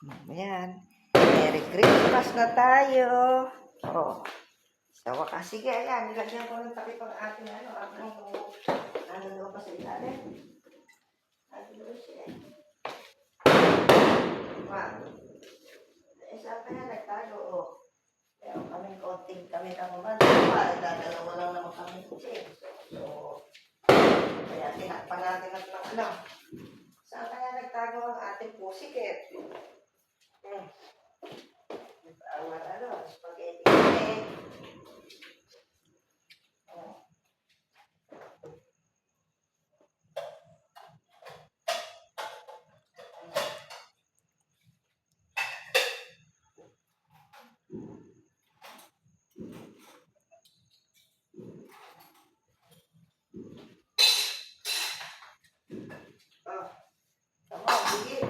Ayan. Merry Christmas na tayo. Oh. Sa wakas. Sige, ayan. Nilagyan ko ng takip ang ating ano daw pa sa ilalim. Ano daw siya. Isa pa yan, nagtago. Oh. Pero kaming konting kami naman. Dadalawa lang naman kami. So, kaya tinakpan natin at ng ano. Saan kaya nagtago ang ating pusiket? Spaghetti. Come on, begin.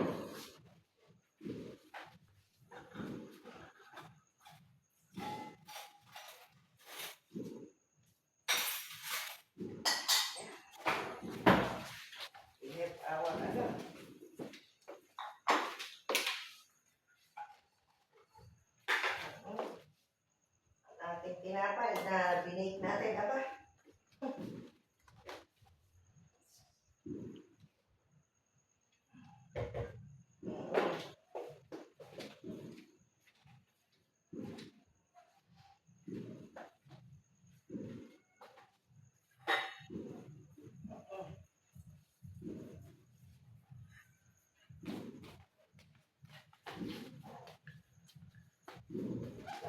Ating tinapay na binake natin, aba?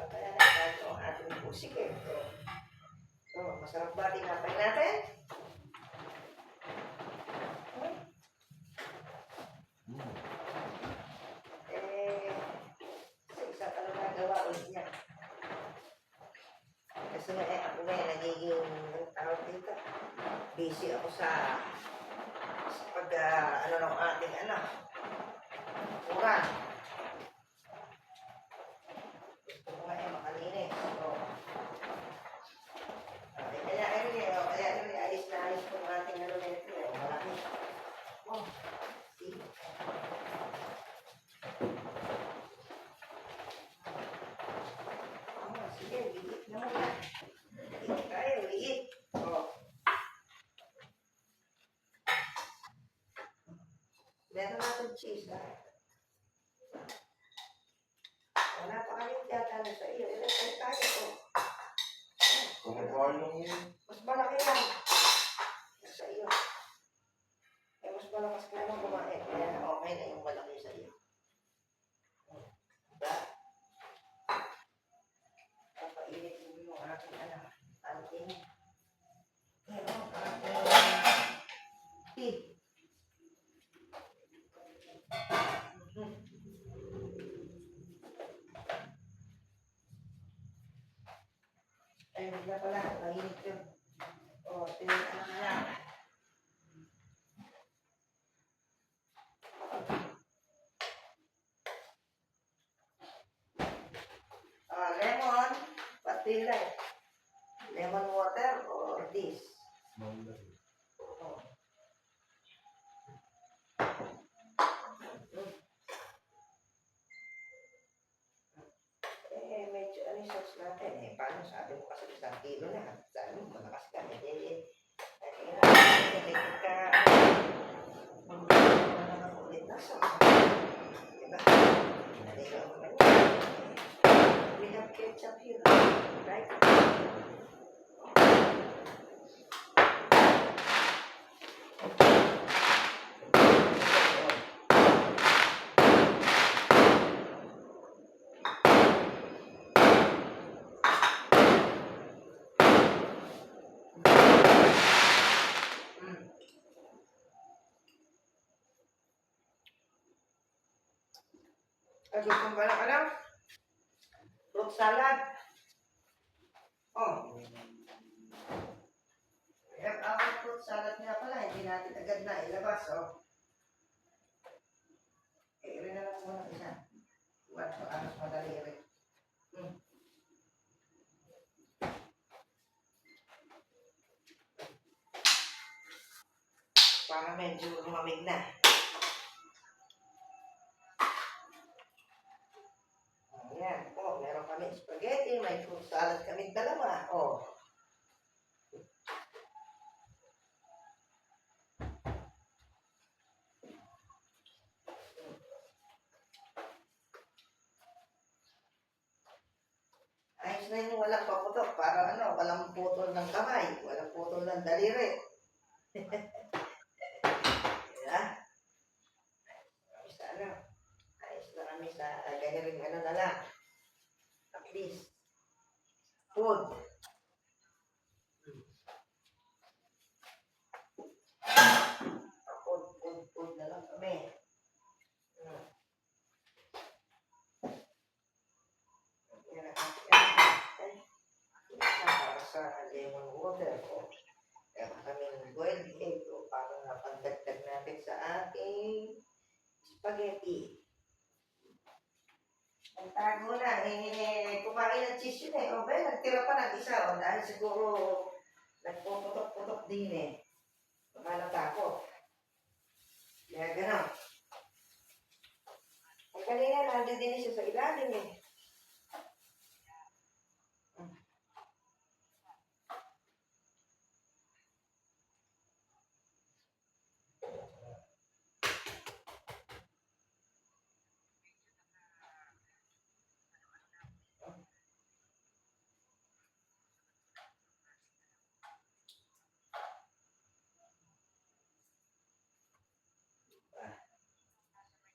Kaya nagkato ang ating pusiket. So, masarap ba tinapay natin? Sa isa ka lang nagawa ulit niya. Kasi ako ngayon nagiging tawag dito. Busy ako sa pag ano ng ating uran. Gusto ko ngayon makalinis. So, kaya ayos na ayos ko ang ating nito. Malaki. Oh, see? Sige, liit naman yan. Liit tayo, liit. Oh. Meron natin cheese, ha? Wala pa kami tiyatalo sa iyo. Ilagay tayo, oh. Kumakain lang yun. Mas malaki yan. Sa iyo. Mas malakas ka naman kumain. Kaya okay na yung malaki sa iyo. Diba? Papainit mo yung aking ating tea. Ay, hindi na pala. Mainit yun. O, tinitaan na lang. Lemon. What do you like? Lemon water or this? Oh. Medyo ano yung sauce natin. Paano sabi mo kasi 1 kilo na. Sabi mo, malakas ka. Kailangan ka mag-ano ulit na sauce. Diba? Naligaw mo na. We have ketchup here. Right? Gusto mo ba ng fruit salad? Oh. Ang fruit salad nga pala, hindi natin agad na ilabas, oh. Rin na lang muna isa. Anos madali rin. Para medyo lumamig na. Yan. Oh, meron kami spaghetti, may fruit salad kami dalawa. Oh. Ayos na yun, walang paputok. Para ano, walang putol ng kamay, walang putol ng daliri. Diba? Ayos na ano. Ayos na kami sa gathering ano na lang. At least, food. Food na lang kami. Yan ang para sa lemon water o meron kaming boiled egg o para napagdagdag natin sa ating spaghetti. Ang tago na, kumain ng cheese yun eh. O ba, nagtira pa ng isa o dahil siguro nagpuputok-putok din eh. Mamalata ko. Kaya gano'n. Ang kanina, nandun din siya sa ilalim eh.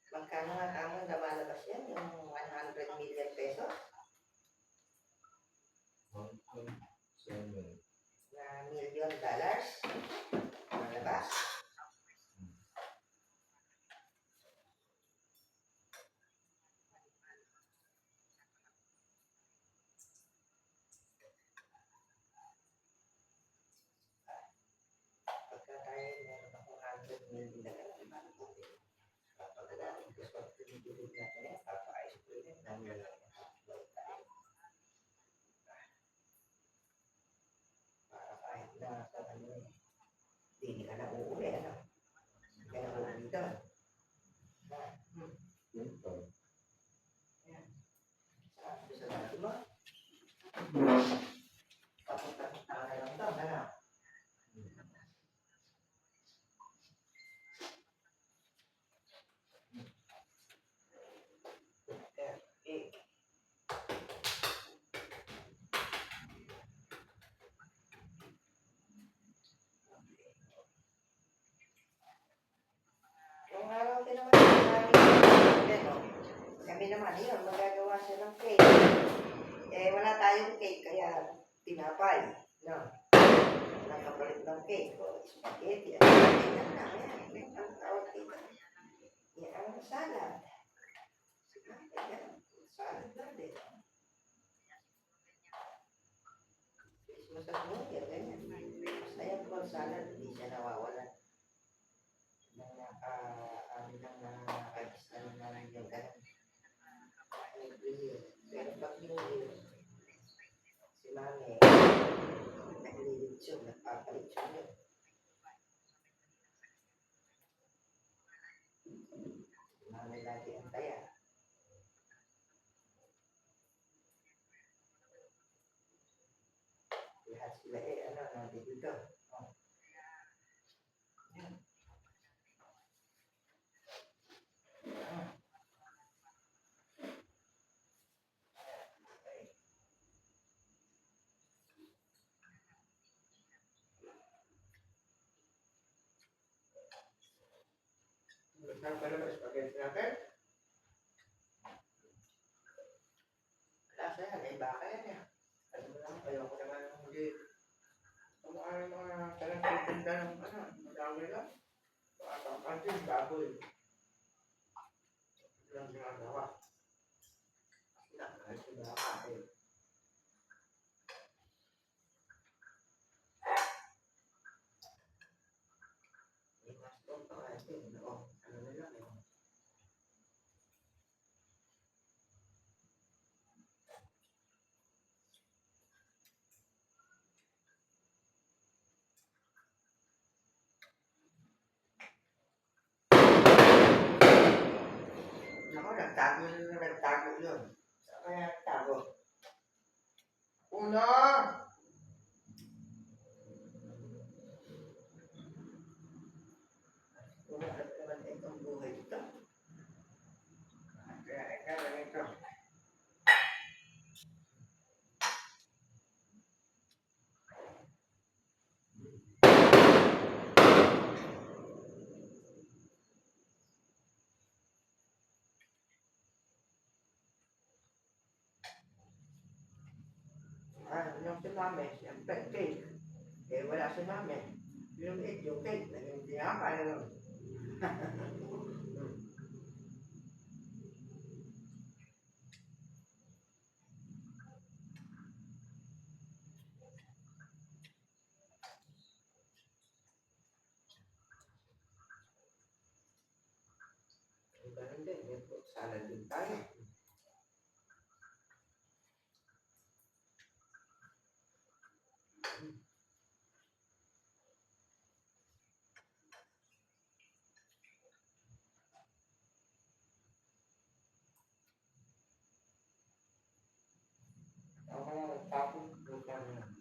Magkano nga tama namalabas yan? Yung 100 million pesos? 1.7. Na million dollars? Malabas? Pagka tayo meron akong 100 million dollars, di ba? Kapag natin gusto at pinipilid natin yan, papaayos ko yun. Namin lang yung upload tayo. Para kahit na sa ano eh, hindi ka na uuwi, ano? Hindi ka na uuwi doon. Yun pa. Sa dati mo? Papunta na lang doon, ano? Eh, yung araw din naman, kami naman yun, magagawa siya ng cake. Eh, wala tayong cake, kaya tinapay. No? Walang kapalit ng cake o spaghetti. Ang tawag dito. Yan ang salad. Yan, salad na din. Christmas at New Year, ganyan. Basta yan po, salad, hindi siya nawawala. Amin ang nakakagis na namin yung ganun. Pero pag New Year, si Mami, naglilitsyon, nagpapalitsyon yun. Si Mami lagi ang taya. Lahat sila ano, nandito dito. Oh. Yan. Saan pa naman spaghetti natin? Lasa yan, baka yan eh. Alam mo lang, ayoko naman hindi. Kumukha ng mga talang titinda ng ano, madami lang. Kantin, baboy. Ito lang ginagawa. Nakakaya si baka eh. May mas doon pa kasi, ano na lang eh. Ako, nagtago yun. kaya tago. Uno! Wala naman itong buhay ito. Kaya ikaw ito. Yung si mami, siyempre cake. Eh wala si mami. Yung egg, yung cake, naging tinapay na lang. Ganun din, may fruit salad din tayo. Ako na nagtapos, lupa na.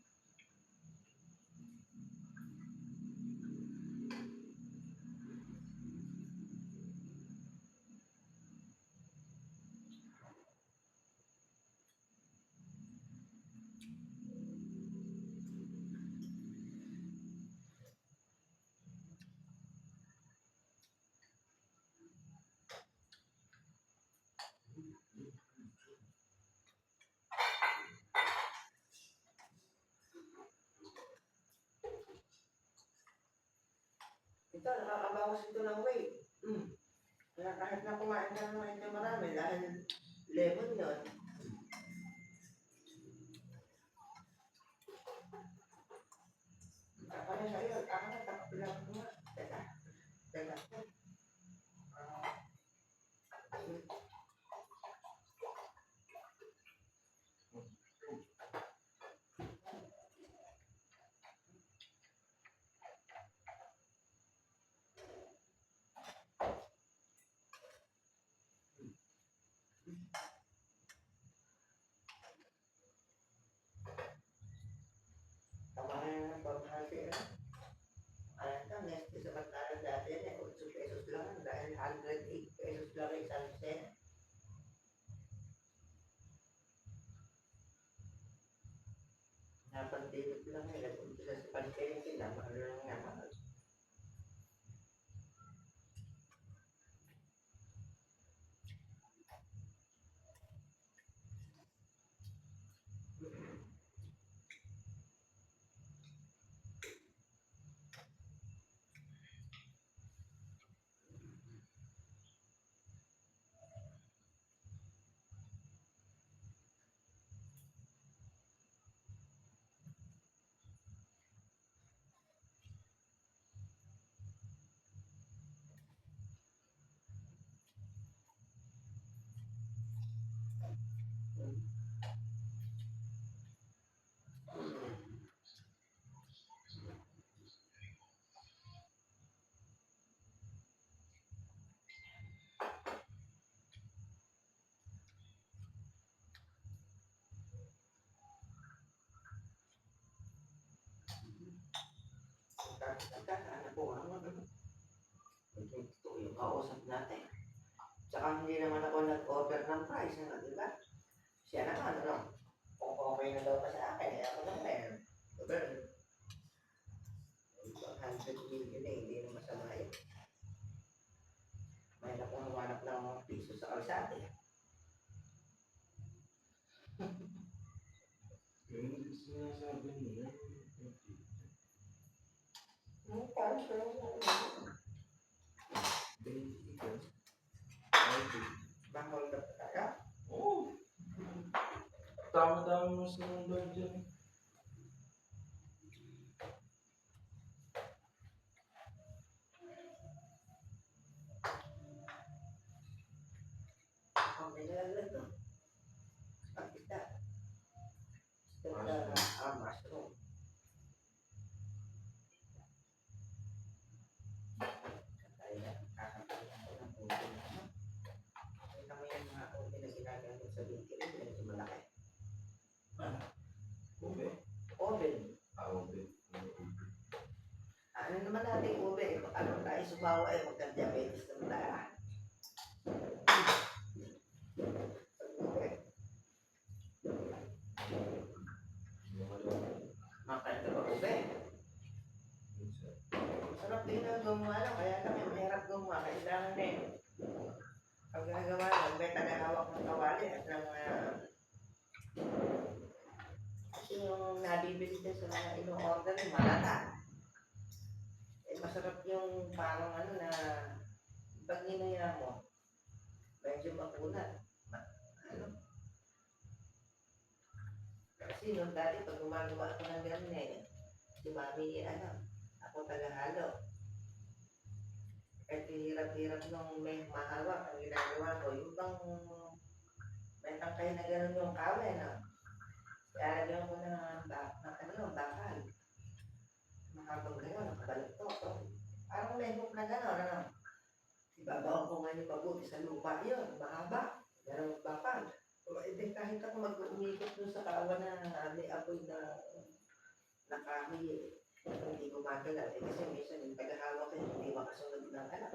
Ito, nakakabawas ito ng weight. Kaya kahit na kumain ka naman hindi marami dahil lemon yun. Ako na sa'yo, ako na takapilang ko nga. Teka, teka. Kamahin na ng pamahati na. Ayan ka, next sa pagkala dati yan 8 pesos lang dahil 108 pesos lang isang set. Napagdilip lang nila kung sila sa pagkain na mahal lang nga mahal. Kita, ano po, ito yung kausap natin. Tsaka hindi naman ako nag-offer ng price, di ba? Siya naman, ano, kung okay na daw pa sa akin, eh ako naman meron. Diba? 100 million eh, hindi na masama yun. May nakuhanap ng mga piso sa kalsate. Yung sinasabi niya, Parang pero bangol na pa tayo. oh, tama-tama mo sa mga dyan. Ang nilalagay to. Ang kita. Mushroom. Kaya kakapalitan ko ng ulo. Ito naman yung mga ulo na ginagamit sa bakery. sumawa eh, magka-diabetes ng dala. Makain ka ba ube? Sarap din na gumawa, kaya kami mahirap gumawa. Kailangan eh. Pag ginagawa lang, may tagahawak ng kawali at ng kasi yung nabibili din sa mga ino-order yung malata. Eh, masarap yung parang ano na pag ninuya mo, medyo makunat. Ano? Kasi nung dati pag gumagawa ako ng ganun eh, si Mami, ano, ako tagahalo. Kahit hirap-hirap nung may mahawak ang ginagawa ko, yung bang may tangkay na gano'n yung kawe, no? Lalagyan ko ng bakal. Mahabang gano'n, nakabalot ko. So, parang may hook na gano'n, ano? Ibabaw ko nga yung mabuti sa lupa yun, mahaba. Gano'n bakal. So, edi kahit ako mag-umikot dun sa kawa na may apoy na nakahiye, hindi ko magalaw. Eh, kasi minsan yung tagahawak ko, hindi makasunod ng anak.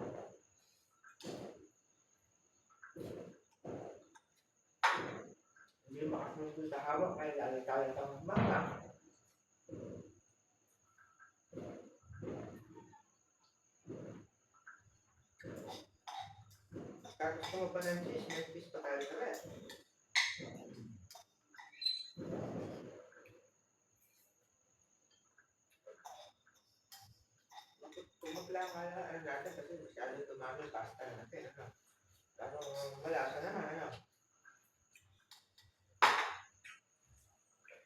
Hindi makasunod sa hawak, kaya lalo tayo kang mama. Kaya gusto mo pa ng cheese, may cheese pa tayo sa red. Kumagla nga lang ano natin kasi masyado tumami pasta natin. Ano? Parang malasa naman, ano?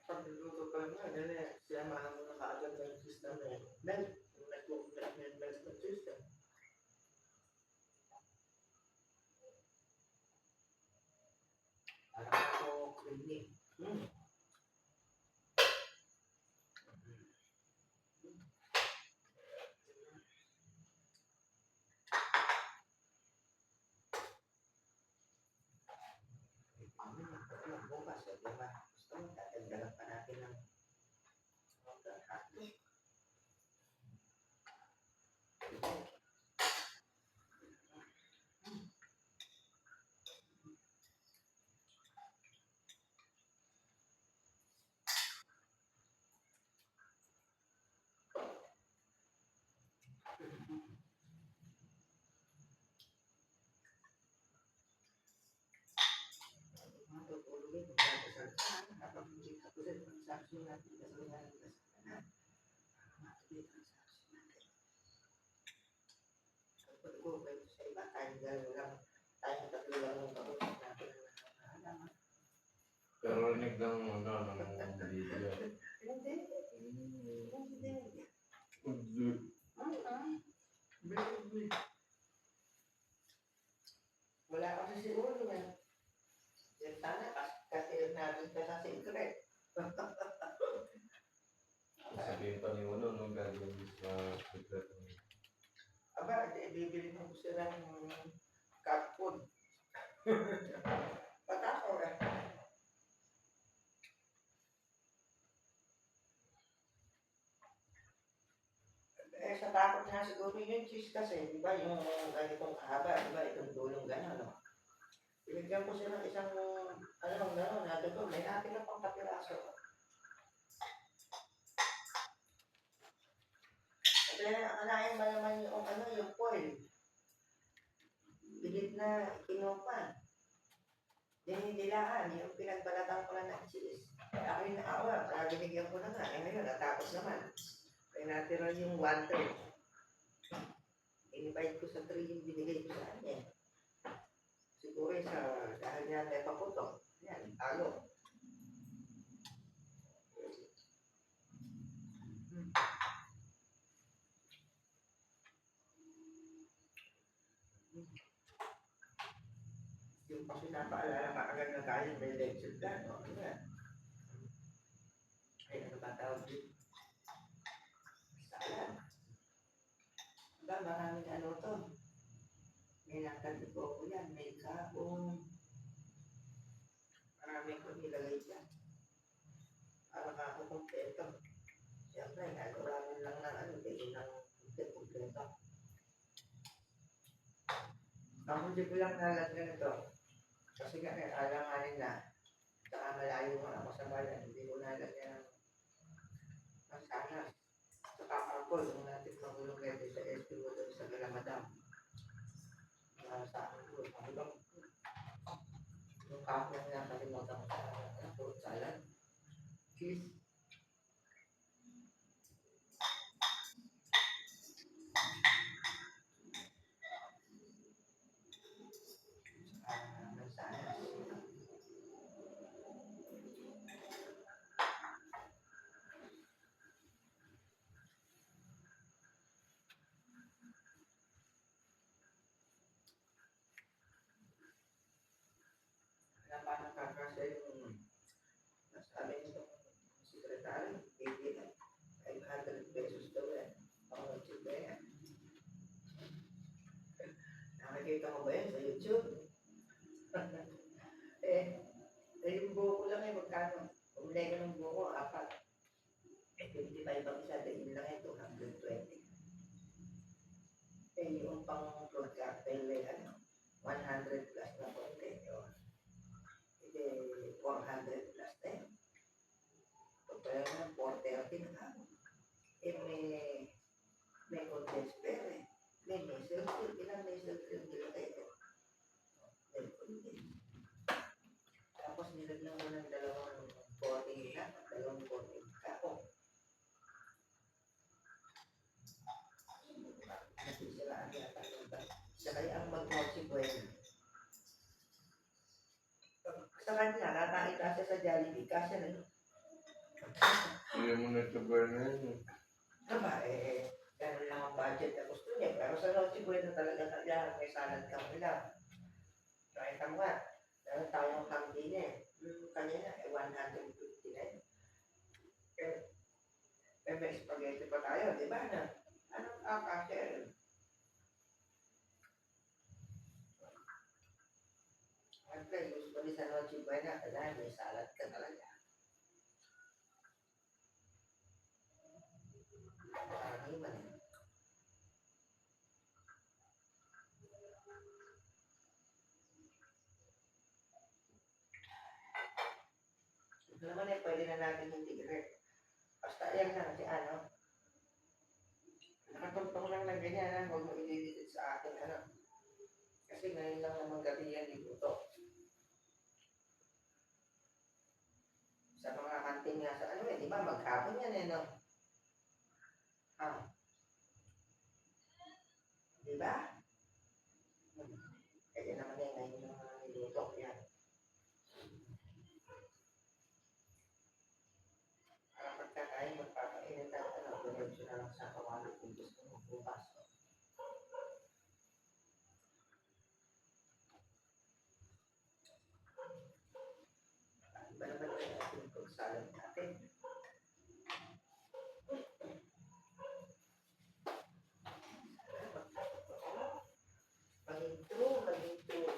Pag nagluto pa naman, ano eh, siyamahan mo na kaagad ng cheese na may milk. Yung nag-milk na cheese. Parang ako creamy. Bukas, diba? Gusto mo, tatagdagan pa natin ng hotdog. Matutulogin kung saan saan habang hindi ka tulad ng saksi natin kasi natin sa kanan. Matuloy ang saksi natin. Kapag ko kayo sa iba, tayong dalawa lang, tayong tatlo lang ng kausap natin ang halaman. Pero rinig ng ano, ng video. Hindi. Wala kasi si Ulo yan. Yan sana kasi natin ka sa secret. Sabihin pa ni Uno, nung gagawin sa secret. Aba, bibili mo sila ng cat food. Patako eh. Eh, sa takot nga siguro yung cheese kasi, di ba, yung ganitong kahaba, di ba, itong dulong gano'n, no? Binigyan ko sila ng isang, ano, gano'n, natin ko, may natin na pang kapiraso. Kasi, anahin ba naman yung, ano, yung foil? Bilit na kinupan. Dinidilaan, yung pinagbalatan ko na ng cheese. Kaya ako yung naawa, kaya binigyan ko na nga. Eh ngayon, natapos naman. Kaya natira yung 1/3. Invite ko sa 3 yung binigay ko sa kanya. Siguro sa dahil niya tayo paputok. Yan, talo. Yung kasi napaalala ka agad na tayo may lecture ka, no? Ano yan? Ay, ano ba tawag dito? Salad. Diba, maraming ano to. May nakalipo ko yan, may kabong. Marami ko nilagay dyan. Para ka ako kumpleto. Siyempre, nagawa mo lang ng ano, hindi ng kumpleto. Ako hindi ko lang nalagyan ito. Kasi nga, alanganin na. Saka malayo nga ako sa bayan. Hindi ko nalagyan ng masanas. Saka ako, yung natin pangulong pwede sa SPO doon sa Galamadam. Sa akin ko, ang ibang yung kapwa na nakalimutan ko sa fruit salad. Cheese. Mansanas. Kaya parang kakasya yung nasabi nito sekretary, 500 pesos daw yan. Ang cheap yan. Nakikita mo ba yan sa YouTube? Yung buko lang eh, magkano? Umulay ka ng buko, 4. 25 ang isa, dahil lang ito, 120. Yung pang fruit cocktail eh, 100 plus na konti. Hindi, 400 plus na yun. Kaya na, 430 na ako. May condensed pear eh. May nasal cream. Ilang nasal cream nila kayo? May condensed. Tapos nilagyan mo ng dalawang coating na, dalawang coating kako. Nasisilaan yata yung siya kaya ang mag-mochi pwede. Sa kanya, nakakita siya sa Jollibee, kasi na yun. Hindi mo nag-cover na yun. Aba, ganun lang ang budget na gusto niya. Pero sa Noche Buena talaga kaya may salad kang ilang. Nakita mo nga, meron tayong hamdi niya eh. Yung kanya na, 150 na yun. May spaghetti pa tayo, di ba na? Anong kakasya yun? Siyempre, usually sa Noche Buena, kailangan may salad ka talaga. Marami man eh. Ito naman eh, pwede na natin hindi direct. Basta yan lang, si ano. Nakatuntong lang ng ganyan, huwag mo i-delete sa akin, ano. Kasi ngayon lang naman gabi yan, ibuto. Sa mga kantin nga sa ano eh, di ba? Maghapon yan eh, no? Di ba? Kaya naman eh, ngayon yung mga niluto yan. Para pagkakain, magpapainit at ano, diretso na lang sa kawali kung gusto mo bukas. Iba naman yung ating pagsalad natin. Maging true, maging true.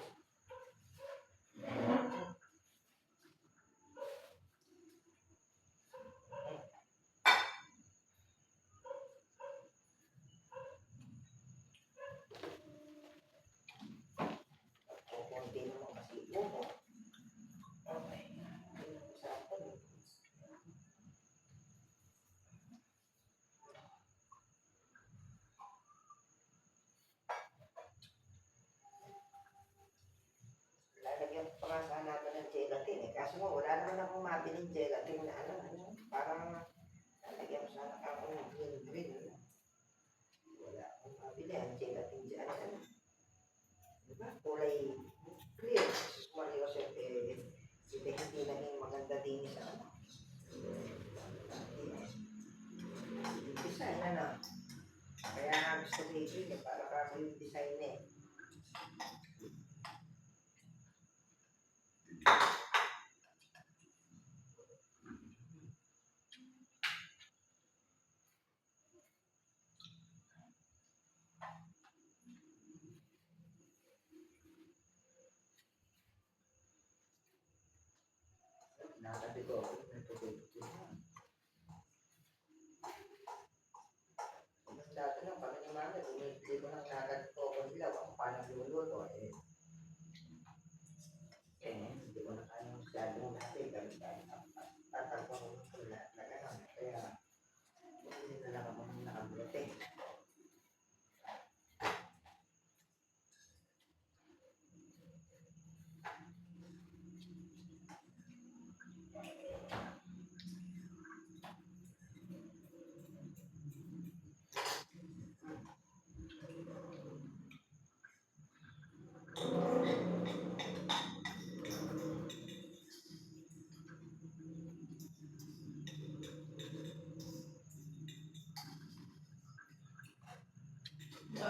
Kukunti naman kasi buko. Okay. Sa atin. Lalagyan pa nga sana natin ng gelatin eh. Kaso mo, wala naman akong mabiling gelatin na ano. Parang lalagyan mo sana ako ng green. Wala akong mabili. Ang gelatin dyan. Ano? Diba? Kulay clear. Jesus Maria Joseph hindi naging maganda din sa ano. Design ano. Kaya nga gusto ko para kasi yung design eh. Nakabi ko ako, nagpapagod. Dati lang, pag ni mami, bumili ko ng nagad ko ilaw, ako paano luluto,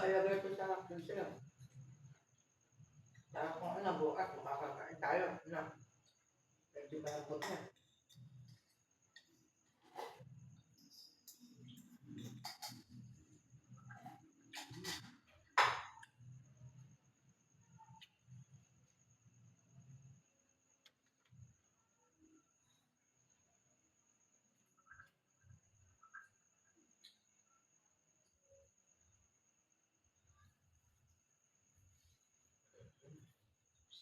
Ilagay ko sa freezer. Saka kung ano, bukas makakakain tayo. Ano? Medyo malambot na.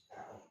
Tao.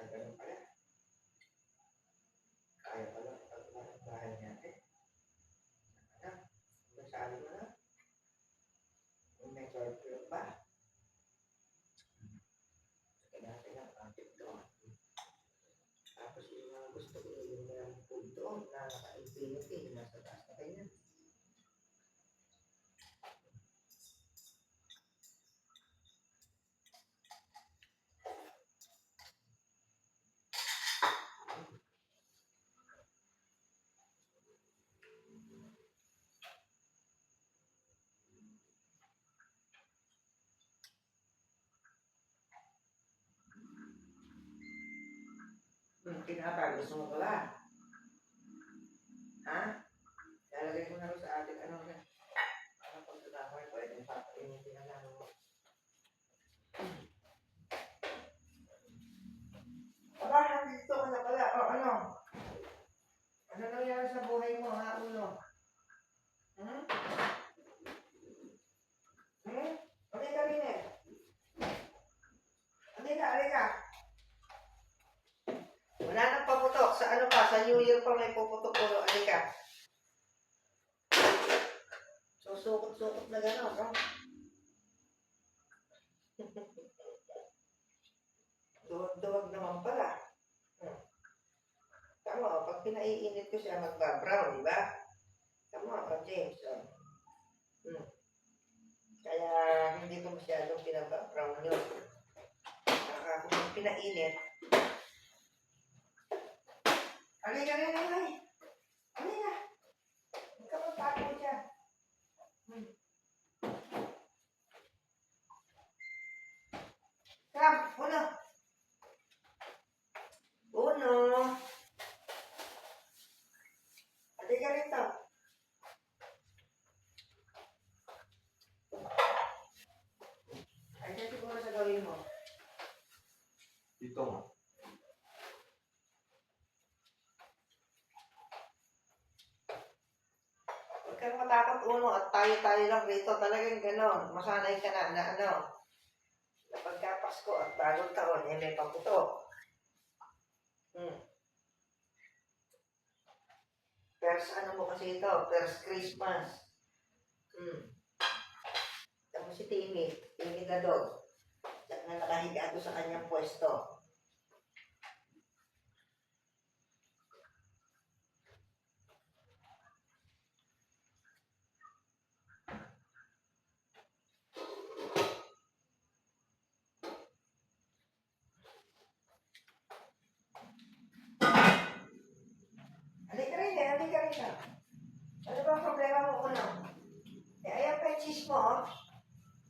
Ganun pala. Kaya pala pagkakuha ng bahay natin. Ano? Masabi mo na? Kung may surplus ba? Kaya natin ang content doon. Tapos yung mga gusto ko yung mga food doon na naka-infinity, nasa taas na kanya. Tinapay, gusto mo pala? Ha? Lalagay ko na rin sa atin, ano na? Ano pag tinapay, pwede papainitin na lang mo. Aba, nandito ka na pala. O, ano? Ano nangyari sa buhay mo, ha, ulo? Hmm? Hmm? Halika rin eh. Halika. Wala nang paputok. Sa ano pa? Sa New Year pa may puputok ulo. Halika. Susukot-sukot na gano'n, no? Duwag naman pala. Tama, pag pinaiinit ko siya, magba-brown, di ba? Tama, James. Kaya hindi ko masyadong pinaba-brown yun. Saka kung pinainit, halika. Halika. Huwag ka magpapo dyan. Come, Uno. Halika rito. Ay, siya siguro sa gawin mo. Dito nga. Huwag kang matakot, Uno, at tayo lang rito. Talagang gano'n. Masanay ka na ano. Na pagka Pasko at bagong taon, eh may paputok. First ano mo kasi ito? First Christmas. Tapos si Timmy na dog. Na nakahiga doon sa kanyang pwesto. Halika rin. Ano ba ang problema mo, Uno? Eh, ayan pa yung cheese mo, oh.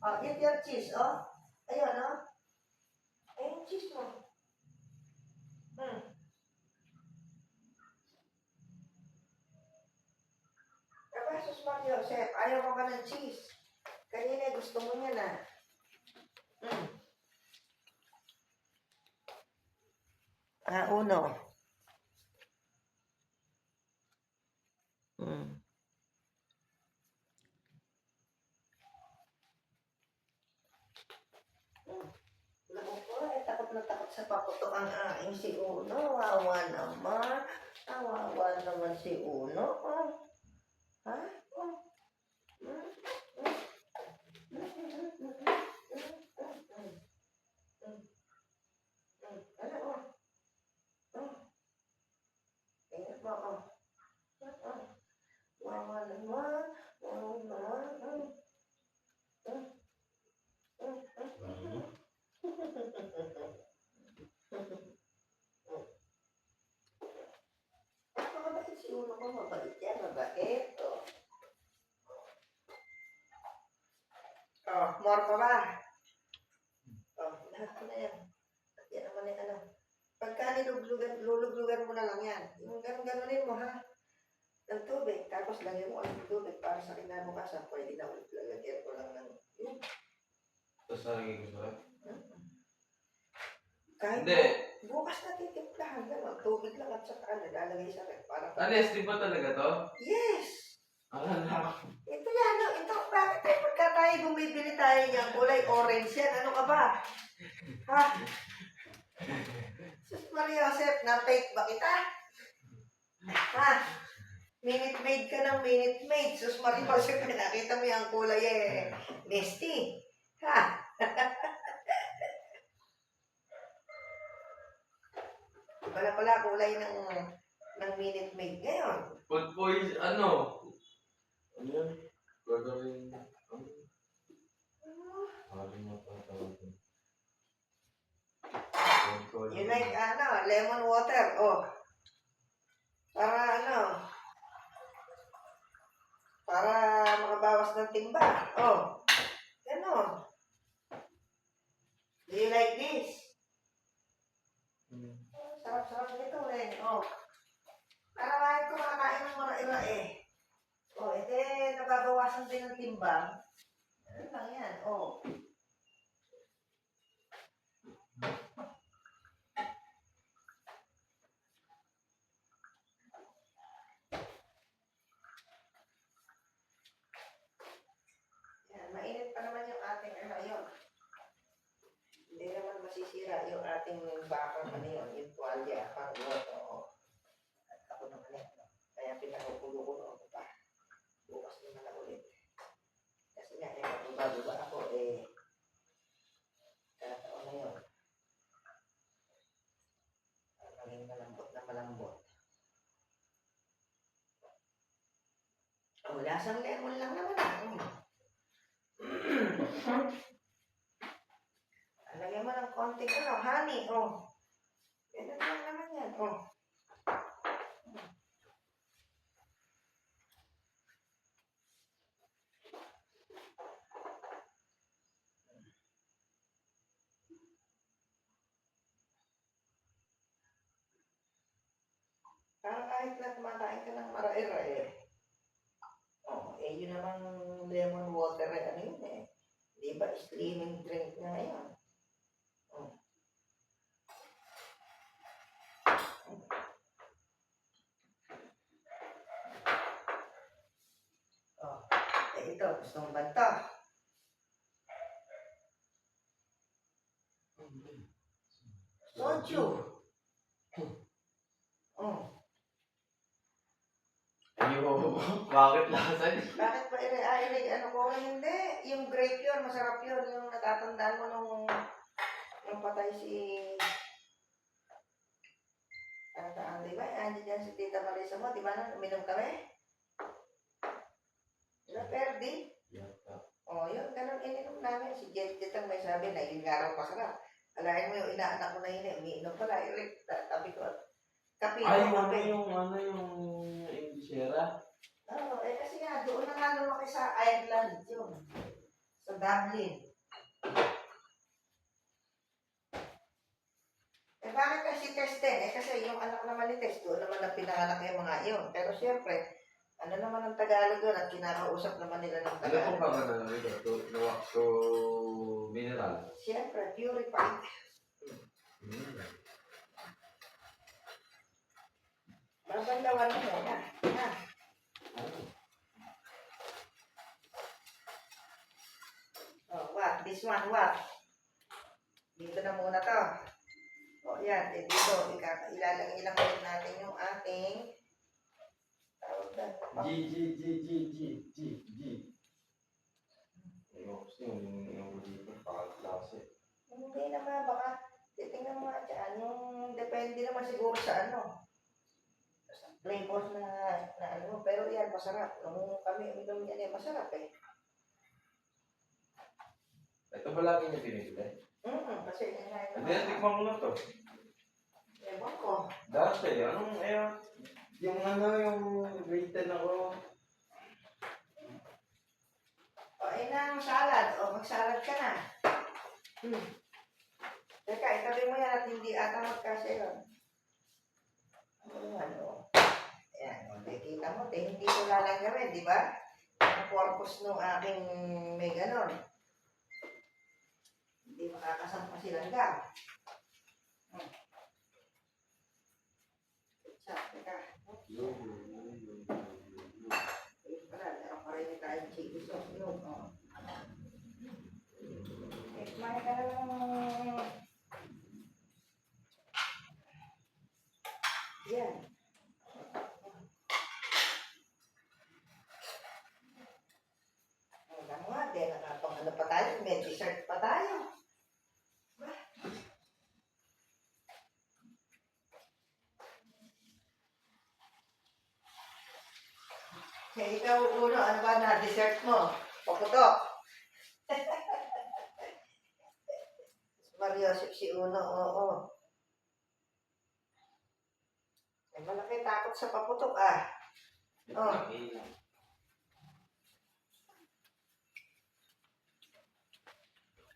Oh, eat your cheese, oh. Ayun, oh. Ayun yung cheese mo. Kapasos mo, Joseph. Ayaw mo ba ng cheese? Kanina gusto mo niya na. Uno. Nauutok ang aking si Uno. Wawa naman. Wawa naman si Uno. Oh. Ha? Oh. Hmm? Ano? Oh. Oh. Tingnan mo. Oh. Oh. Wawa naman. Wawa naman. Mabait si Uno ko. Mabait yan. Mabait. Oh. Oh, more pa ba? Oh, lahat ko na yan. At yan naman yung ano. Pagka luluglugan mo na lang yan. Yung ganun-ganunin mo ha. Ng tubig. Tapos lagyan mo ulit ng tubig para sa kinabukasan. Pwede na ulit lalagyan ko lang ng yun. Tapos nalagay ko sa rep. Kahit Hindi. bukas na titimplahan. Gano'n. Tubig lang at saka ano. Lalagay sa rep. Para Anes, di ba talaga to? Yes! Akala ko. Ito yan. No? Ito. Bakit tayo pagka tayo bumibili tayo niyan? Kulay orange yan. Ano ka ba? Ha? Sus Maria Joseph, na-fake ba kita? Ha? Minute maid ka ng minute maid. Sus Maria Joseph, nakita mo yung kulay eh. Misty. Ha? Pala kulay ng minute maid ngayon. Food poison, ano? Ano yan? Gagawin, ano? Ano mo tatawag yun? You like lemon water. Oh. Para makabawas ng timba. Oh. Ganon. Do you like this? Sarap-sarap nito eh. Oh. Para kahit kumakain ng mara-ira eh. Oh, nababawasan din ng timbang. Ano lang yan? Oh. Yan, mainit pa naman yung ating yun. Hindi naman masisira yung ating bakang yung tuwalya, pang oh. At ako naman yan. Kaya pinakukulo ko noon pa. Bukas naman na ulit. Kasi nga, kung bago ako, taon na yun. Maging malambot na malambot. Oh, lasang lemon lang naman Lagyan mo ng konting honey, oh. Ganun lang naman yan, oh. Para kahit na kumakain ka ng mara-ira yun namang lemon water ano yun Di ba, slimming drink na ngayon. Oh. Oh. Ito, gusto mong banta. Soju. Oh. Bakit lasa niya? Bakit ba ano ko? Hindi. Yung grape yun, masarap yun. Yung natatandaan mo nung patay si... di ba? Andiyan dyan si Tita Marisa mo. Di ba na uminom kami? Perdi? Oh, yun. Ganun ininom namin. Si Jet ang may sabi na yung araw masarap. Alain mo yung inaanak ko na yun umiinom pala. Tabi ko. Kapi. Ay, yung Indisera? Oo, kasi nga, doon na nga lumaki sa Ireland yun. Sa Dublin. Bakit kasi Tess din? Kasi yung anak naman ni Tess, doon naman ang pinanganak yung mga iyon. Pero siyempre, ano naman ang Tagalog doon at kinakausap naman nila ng Ano Tagalog. pong pangalan na ito? To mineral? Siyempre, purified. Babandawan mo muna. Oh, what? This one, what? Dito na muna to. Oh, yan. yan. Eh, dito, ilalagay lang ulit natin yung ating tawag na. G. Ayoko kasi yung dito, pakaklase. Hindi naman, baka titingnan mo nga dyan. Yung depende naman siguro sa ano. Sa flavors na ano. Pero yan, masarap. Nung kami uminom yan, masarap eh. Ito ba lagi niya pinili? Kasi yan na Hindi, tikman ko na to. Ewan ko. Dati, anong, yung yung rated ako. O, ng salad. O, mag-salad ka na. Teka, itabi mo yan at hindi ata magkasya yun. Ano? Ayan, o, kita mo, hindi ko lalagawin, di ba? Ang purpose nung aking may ganon. Hindi makakasampa silang gam. Teka. Ayun pala, meron pa rin tayong chili sauce. Yun, o. Kumain ka na lang. Yan. Alam mo nga, nakapang ano pa tayo, may dessert pa tayo. Kaya ikaw, uno, ano ba na dessert mo? Paputok. Mariosip si Uno, oo. Ay, malaki takot sa paputok ah. Oh.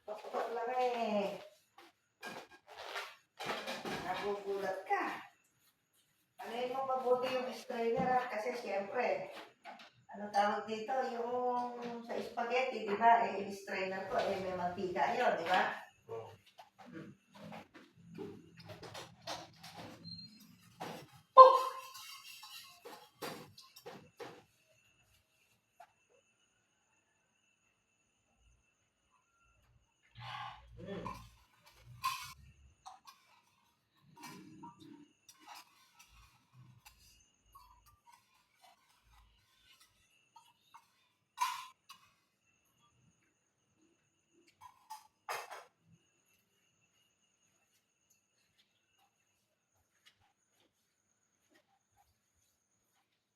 Paputok lang eh. Nagugulat ka. Ano mo mabuti yung strainer kasi siyempre, ano tawag dito, yung sa spaghetti, di ba? Eh, yung strainer ko, eh, may mantika yun, di ba?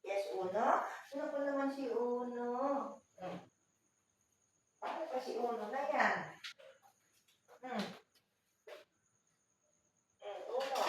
Yes, Uno? Sino ko naman si Uno? Paano pa si Uno na yan? Uno.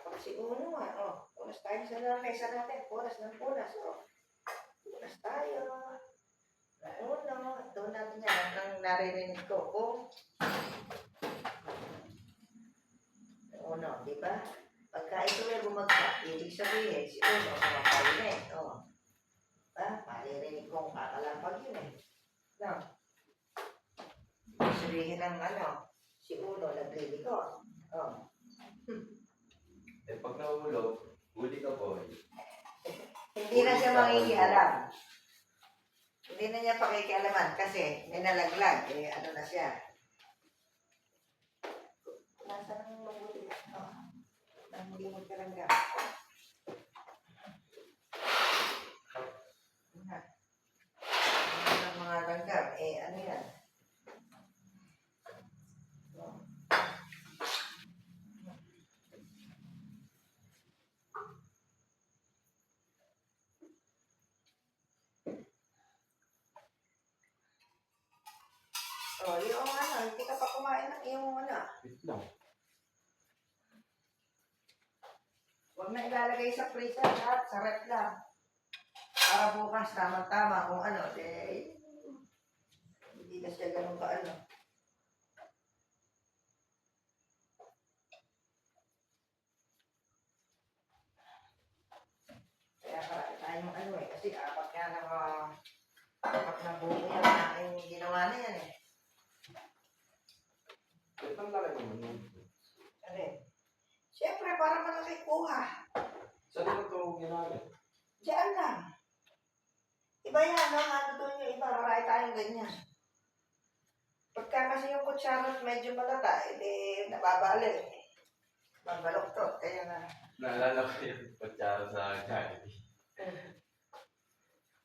Tapos si Uno nga, oh. Punas tayo sa lamesa natin. Punas ng punas, oh. Punas tayo. Na Uno. Doon natin yan. Ang naririnig ko, oh. Uno, di ba? Pagka ito ay bumagsak, ibig sabihin, si Uno, kumakain eh. Oh. Diba? Maririnig kong kakalampag yun eh. No? Sabihin ng ano, si Uno naglilikot. Oh. Eh, pag nahulog, huli ka boy. Hindi na siya makikialam. Hindi na niya pakikialaman kasi may nalaglag. Eh, ano na siya. Nasa nang mabuti. Oh. Nang hindi mo karangga. Ang mga langgam, eh, ano yan? Oh. Oh, yung ano, hindi ka pa kumain ng yung ano. Wait lang. Huwag na ilalagay sa freezer lahat, sa rep lang. Para bukas, tama-tama kung ano, eh, hindi na siya ganun ka ano. Kaya karami tayong ano eh, kasi apat na bukas. mana yan eh. Ito ang laki naman yun. Ano? Siyempre, para malaki kuha. Saan mo ito ginamit? Diyan lang. Iba yan, no? Ano doon yung iba? Marami tayong ganyan. Pagka kasi yung kutsara medyo malata, edi nababali. Magbaloktot, kaya na. Naalala ko yung kutsara sa Jollibee.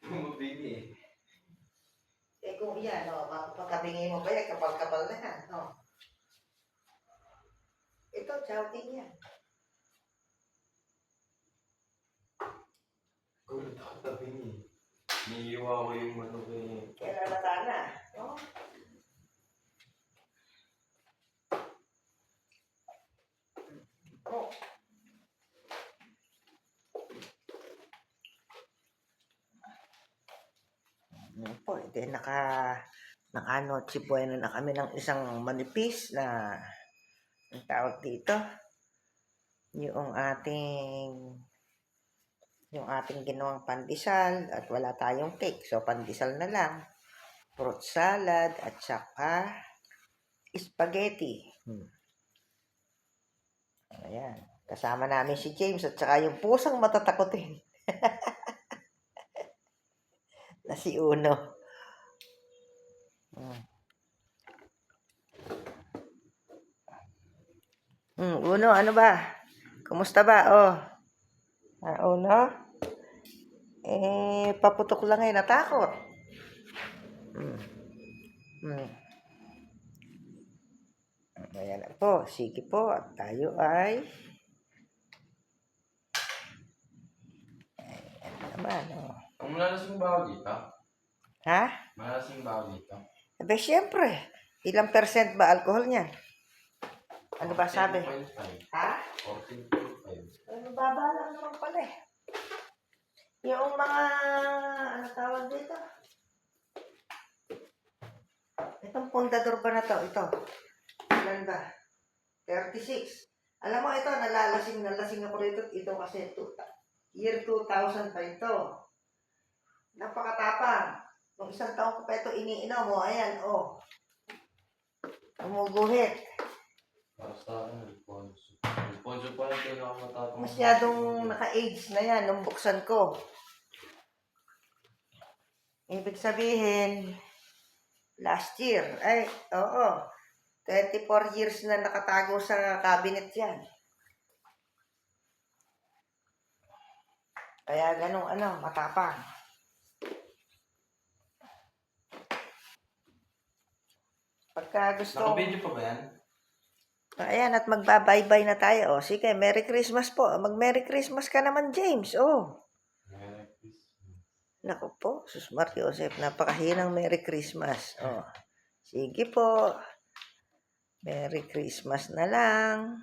Bumabili eh. Eh kung yan, no? Pagkabingi mo pa yan, kapal-kapal na yan, no? Ito, chowking yan. Gulat ako tabi niya. Niiwa ko yung ano ko eh. Kaya lalata na, no? Oh. Ano po, ito naka-noche buena na kami ng isang manipis na ang tawag dito. Yung ating ginawang pandesal at wala tayong cake. So, pandesal na lang. Fruit salad at saka spaghetti. Ayan. Kasama namin si James at saka yung pusang matatakotin. Na si Uno. Uno, ano ba? Kumusta ba? Oh. Uno? Paputok lang eh, natakot. Ayan na po. Sige po. At tayo ay... Ayan naman, oh. Ang malalasing ba ako dito? Ha? Malalasing ba ako dito? Abe, syempre. Ilang percent ba alcohol niyan? Ano ba sabi? 14.5. Ha? 14.5. Ano, baba lang naman pala eh. Yung mga, ano tawag dito? Itong pundador ba na to? Ito. Ilan ba? 36. Alam mo ito, nalasing ako rito. Ito kasi year 2000 pa ito. Napakatapang. Nung isang taon ko pa ito iniinom mo. Ayan, oh. Umuguhit. Para sa akin, Alfonso. Alfonso pa lang ito nakamatapang. Masyadong naka-age na yan nung buksan ko. Ibig sabihin, last year, ay, oo, 24 years na nakatago sa cabinet yan. Kaya ganun, matapang. Pagka gusto... Naka-video pa ba yan? Ayan, at magbabaybay na tayo. O, sige, Merry Christmas po. Mag-Merry Christmas ka naman, James. Oh. Naku po, Sus Mario Joseph, napakahinang Merry Christmas. Oh. Sige po. Merry Christmas na lang.